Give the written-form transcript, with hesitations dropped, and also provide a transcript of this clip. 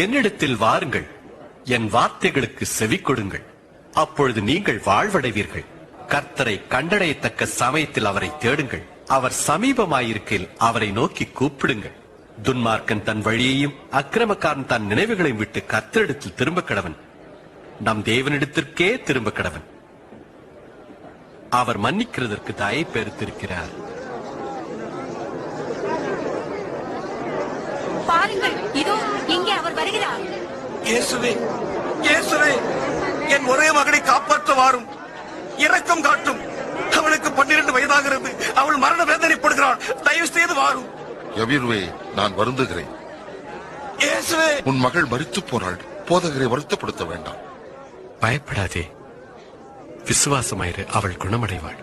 என்னிடத்தில் வாருங்கள், என் வார்த்தைகளுக்கு செவி கொடுங்கள், அப்பொழுது நீங்கள் வாழ்வடைவீர்கள். கர்த்தரை கண்டடையத்தக்க சமயத்தில் அவரை தேடுங்கள். அவர் சமீபமாயிருக்கையில் அவரை நோக்கி கூப்பிடுங்கள். துன்மார்க்கன் தன் வழியையும் அக்கிரமக்காரன் தன் நினைவுகளையும் விட்டு கர்த்தரிடத்தில் திரும்ப கடவன், நம் தேவனிடத்திற்கே திரும்ப கடவன். அவர் மன்னிக்கிறதற்கு தயை பெருத்திருக்கிறார். பாருங்கள், இதோ இங்கே அவர் வருகிறார். இயேசுவே, இயேசுவே, என் ஒரே மகனை காப்பாற்ற வாரும், இரக்கம் காட்டும். அவளுக்கு 12 வயதாகிறது. அவள் மரண வேதனைப்படுகிறாள். தயவு செய்து வாரும். யவீருவே, நான் வருந்துகிறேன். இயேசுவே, உன் மகள் மரித்து போனாள். போதகரை வருத்தப்படுத்த வேண்டாம். பயப்படாதே, விசுவாசமாயிரு, அவள் குணமடைவாள்.